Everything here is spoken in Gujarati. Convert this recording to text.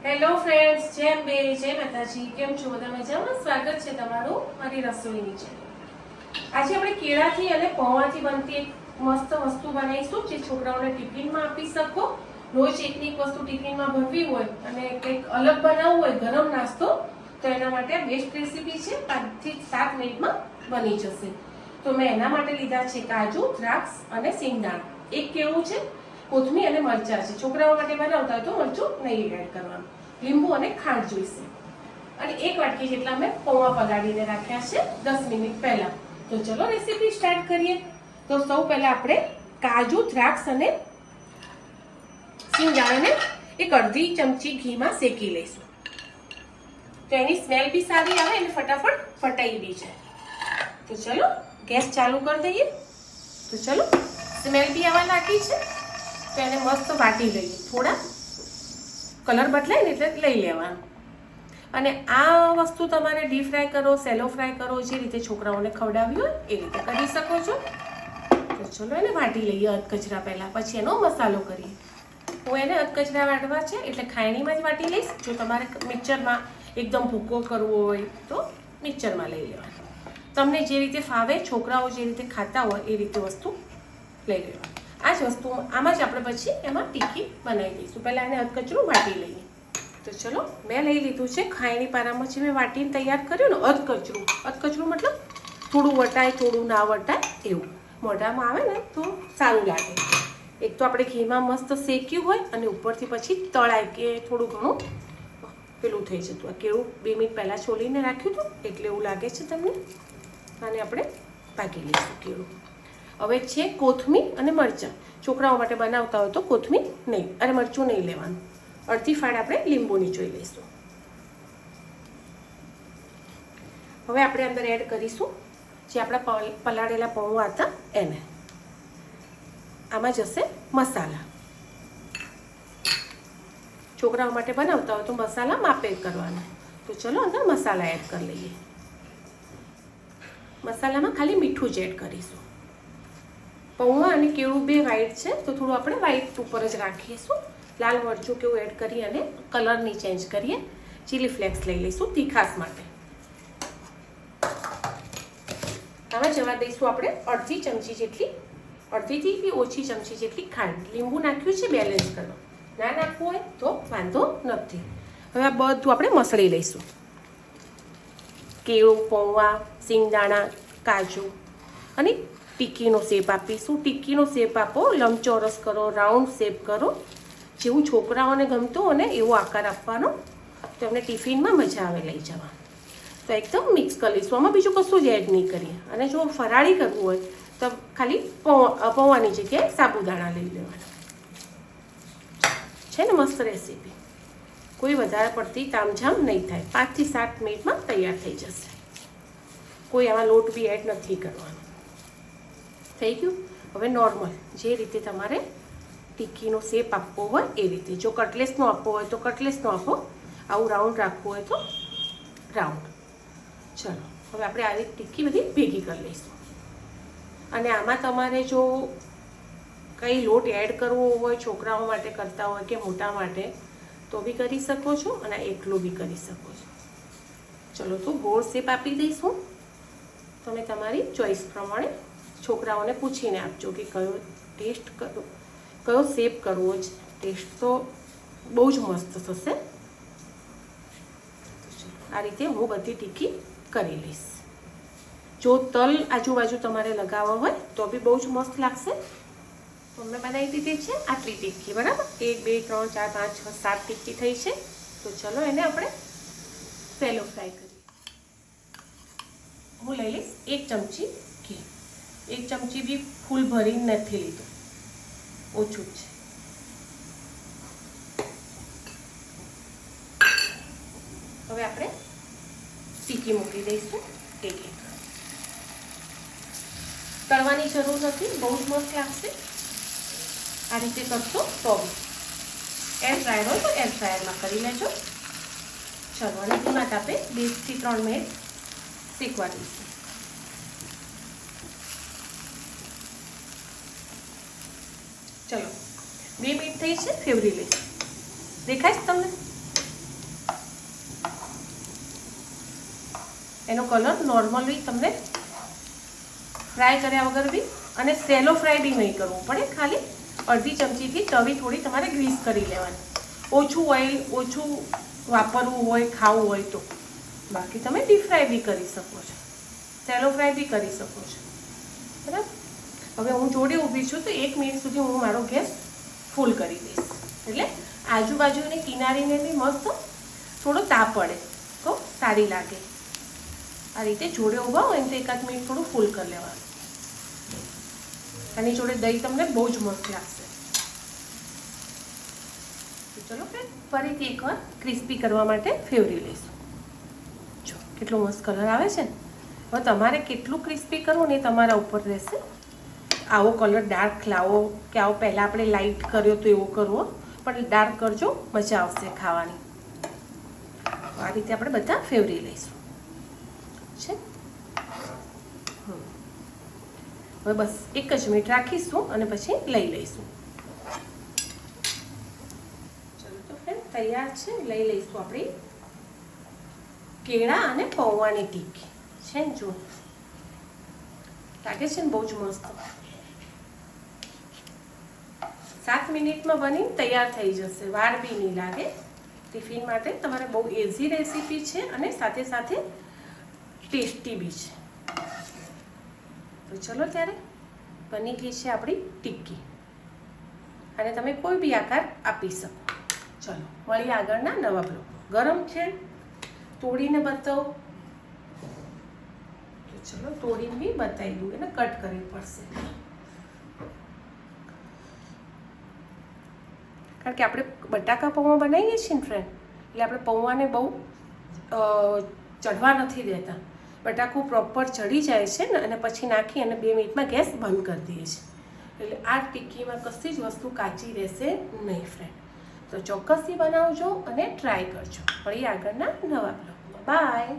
હેલો ફ્રેન્ડ્સ, જય અંબે, જય માતાજી. કેમ છો બધા? મજામાં? સ્વાગત છે તમારું મારી રસોઈની ચેનલ. આજે આપણે કેળાથી અને પૌવાથી બનતી એક મસ્ત વસ્તુ બનાવીશું જે છોકરાઓને ટિફિનમાં આપી શકો. રોજ એકની એક વસ્તુ ટિફિનમાં ભરવી હોય અને કંઈક અલગ બનાવવું હોય ગરમ નાસ્તો, તો એના માટે બેસ્ટ રેસીપી છે. 5 થી 7 મિનિટમાં બની જશે. તો મેં એના માટે લીધા છે કાજુ, દ્રાક્ષ અને સિંગદાણા. એક કેળું છે, કોથમીર અને મરચાં છે. છોકરાઓ માટે બનાવતા હોય તો મરચું નહીં એડ કરવાનું. લીંબુ અને ખાંડ જોઈશે. અને 1 વાટકી જેટલા મેં પૌવા પલાળીને રાખ્યા છે 10 મિનિટ પહેલા. તો ચલો રેસીપી સ્ટાર્ટ કરીએ. તો સૌ પહેલા આપણે કાજુ, દ્રાક્ષ અને સિંગદાણાને એક અડધી ચમચી ઘીમાં શેકી લઈશું. તો એની સ્મેલ બી સારી આવે અને ફટાફટ ફટાઈ બી જાય. તો ચલો ગેસ ચાલુ કરી દઈએ. તો ચલો સ્મેલ બી આવવા લાગી છે, તો એને મસ્ત વાટી લઈએ. થોડા કલર બદલાય ને એટલે લઈ લેવાનું. અને આ વસ્તુ તમારે ડીપ ફ્રાય કરો, સેલો ફ્રાય કરો, જે રીતે છોકરાઓને ખવડાવી હોય એ રીતે કરી શકો છો. તો ચલો એને વાટી લઈએ અધકચરા પહેલાં, પછી એનો મસાલો કરીએ. હું એને અધકચરા વાટવા છે એટલે ખાયણીમાં જ વાટી લઈશ. જો તમારે મિક્સરમાં એકદમ ભૂકો કરવો હોય તો મિક્સરમાં લઈ લેવાનું. તમને જે રીતે ફાવે, છોકરાઓ જે રીતે ખાતા હોય એ રીતે વસ્તુ લઈ લેવાનું. આ જ વસ્તુ આમાં જ આપણે પછી એમાં ટીકી બનાવી દઈશું. પહેલાં એને અધકચરું વાટી લઈએ. તો ચલો મેં લઈ લીધું છે ખાયણી પારામાં જે મેં વાટીને તૈયાર કર્યું ને અધકચરું. અધકચરું મતલબ થોડું વટાય થોડું ના વટાય એવું. મોઢામાં આવે ને તો સારું લાગે. એક તો આપણે ઘીમાં મસ્ત શેક્યું હોય અને ઉપરથી પછી તળાય કે થોડું ઘણું પેલું થઈ જતું. આ કેળું 2 મિનિટ પહેલાં છોલીને રાખ્યું હતું એટલે એવું લાગે છે તમને. અને આપણે પાકી લઈશું કેળું. હવે છે કોથમીર અને મરચાં. છોકરાઓ માટે બનાવતા હોય તો કોથમીર નહીં અને મરચું નહીં લેવાનું. અડધી ફાળ આપણે લીંબુની જોઈ લઈશું. હવે આપણે અંદર એડ કરીશું જે આપણા પલાળેલા પૌવા હતા એને. આમાં જશે મસાલા. છોકરાઓ માટે બનાવતા હોય તો મસાલા માપે કરવાના. તો ચલો અંદર મસાલા એડ કરી લઈએ. મસાલામાં ખાલી મીઠું જ એડ કરીશું. પૌવા અને કેળું બે વ્હાઈટ છે તો થોડું આપણે વ્હાઈટ ઉપર જ રાખીશું. લાલ મરચું કેવું એડ કરી અને કલરની ચેન્જ કરીએ. ચીલી ફ્લેક્સ લઈ લઈશું તીખાસ માટે. આમાં જવા દઈશું આપણે અડધી ચમચી જેટલી, અડધીથી બી ઓછી ચમચી જેટલી ખાંડ. લીંબુ નાખ્યું છે બેલેન્સ કરવા. ના નાખવું હોય તો વાંધો નથી. હવે આ બધું આપણે મસળી લઈશું. કેળું, પૌવા, સિંગદાણા, કાજુ અને ટિક્કીનો શેપ આપીશું. ટિક્કીનો શેપ આપો, લંબચોરસ કરો, રાઉન્ડ શેપ કરો, જેવું છોકરાઓને ગમતું હોય ને એવો આકાર આપવાનો. તો એમને ટિફિનમાં મજા આવે લઈ જવા. તો એકદમ મિક્સ કરી લઈશું. આમાં બીજું કશું જ એડ નહીં કરીએ. અને જો ફરાળી કરવું હોય તો ખાલી પૌવાની જગ્યાએ સાબુદાણા લઈ લેવાના. છે ને મસ્ત રેસીપી. કોઈ વધારે પડતી તામઝામ નહીં થાય. 5 થી 7 મિનિટમાં તૈયાર થઈ જશે. કોઈ આમાં લોટ બી એડ નથી કરવાનો. થઈ ગયું. હવે નોર્મલ જે રીતે તમારે ટિક્કીનો શેપ આપવો હોય એ રીતે. જો કટલેસનો આપવો હોય તો કટલેસનો આપો. આવું રાઉન્ડ રાખવું હોય તો રાઉન્ડ. ચલો હવે આપણે આવી ટિક્કી બધી ભેગી કરી લઈશું. અને આમાં તમારે જો કંઈ લોટ એડ કરવો હોય, છોકરાઓ માટે કરતા હોય કે મોટા માટે, તો બી કરી શકો છો અને એકલો બી કરી શકો છો. ચલો તો ગોળ શેપ આપી દઈશું. તમે તમારી ચોઈસ પ્રમાણે છોકરાઓને પૂછીને આપજો કે કયો ટેસ્ટ કરો, કયો શેપ કરવો છે. ટેસ્ટ તો બહુ જ મસ્ત થશે. આ રીતે હું બધી ટીકી કરી લઈશ. જો તલ આજુબાજુ તમારે લગાવવા હોય તો બી બહુ જ મસ્ત લાગશે. તો મેં બનાવી દીધી છે આટલી ટીક્કી, બરાબર. 1 2 3 4 5 6 7 ટીક્કી થઈ છે. તો ચલો એને આપણે સેલો ફ્રાય કરીએ. હું લઈ લઈશ 1 ચમચી ઘી. 1 ચમચી બી ફૂલ ભરીને નથી લીધું, ઓછું જ છે. હવે આપણે ટીકી મૂકી દઈશું એક એક. તળવાની જરૂર નથી, બહુ જ મસ્ત લાગશે. આ રીતે કરશો તો બી. એર ફ્રાયર હોય તો એર ફ્રાયરમાં કરી લેજો. ચલો અને ધીમા તાપે 2 થી 3 મિનિટ શેકવા દઈશું. ચલો 2 મિનિટ થઈ છે, ફેવરી લઈશું. દેખાય છે તમને? એનો કલર નોર્મલી તમને ફ્રાય કર્યા વગર બી, અને સેલો ફ્રાય બી નહીં કરવું પડે, ખાલી અડધી ચમચીથી તવી થોડી તમારે ગ્રીસ કરી લેવાની. ઓછું ઓઇલ ઓછું વાપરવું હોય, ખાવું હોય તો. બાકી તમે ડીપ ફ્રાય બી કરી શકો છો, સેલો ફ્રાય બી કરી શકો છો. બરાબર. હવે હું જોડે ઊભી છું તો 1 મિનિટ સુધી હું મારો ગેસ ફૂલ કરી દઈશ, એટલે આજુબાજુની કિનારીને બી મસ્ત થોડો તાપ પડે તો સારી લાગે. આ રીતે જોડે ઊભા હોય ને તો 1 મિનિટ થોડું ફૂલ કરી લેવાનું. આની જોડે દહીં તમને બહુ જ મસ્ત લાગશે. તો ચલો ફ્રેન્ડ, ફરીથી એકવાર ક્રિસ્પી કરવા માટે ફેવરી લઈશું. જો કેટલો મસ્ત કલર આવે છે ને. હવે તમારે કેટલું ક્રિસ્પી કરવું ને એ તમારા ઉપર રહેશે. આવો કલર ડાર્ક લાવો કે આવો પહેલાં આપણે લાઇટ કર્યો તો એવો કરવો, પણ ડાર્ક કરજો, મજા આવશે ખાવાની. આ રીતે આપણે બધા ફેવરી લઈશું છે. હવે બસ 1 જ મિનિટ રાખીશું અને પછી લઈ લઈશું. ચલો તો ફ્રેન્ડ તૈયાર છે. લઈ લઈશું આપણી કેળા અને પૌવાની ટીકી છે ને. જો લાગે છે ને બહુ જ મસ્ત. 7 મિનિટમાં બની તૈયાર થઈ જશે, વાર બી નહીં લાગે. ટિફિન માટે તમારે બહુ ઇઝી રેસીપી છે અને સાથે સાથે ટેસ્ટી બી છે. તો ચલો ત્યારે બની ગઈ છે આપણી ટિક્કી, અને તમે કોઈ બી આકાર આપી શકો. ચલો મળીએ આગળના નવા બ્લોગ. ગરમ છે, તોડીને બતાવો. તો ચલો તોડીને બી બતાવી દઉં, એને કટ કરવી પડશે કારણ કે આપણે બટાકા પૌવા બનાવીએ છીએ ને ફ્રેન્ડ, એટલે આપણે પૌવાને બહુ ચઢવા નથી દેતા. બટાકું પ્રોપર ચડી જાય છે ને, અને પછી નાખી અને 2 મિનિટમાં ગેસ બંધ કરી દઈએ છીએ. એટલે આ ટિક્કીમાં કશી જ વસ્તુ કાચી રહેશે નહીં ફ્રેન્ડ. તો ચોક્કસથી બનાવજો અને ટ્રાય કરજો. ફરી આગળના નવા બ્લોગમાં. બાય.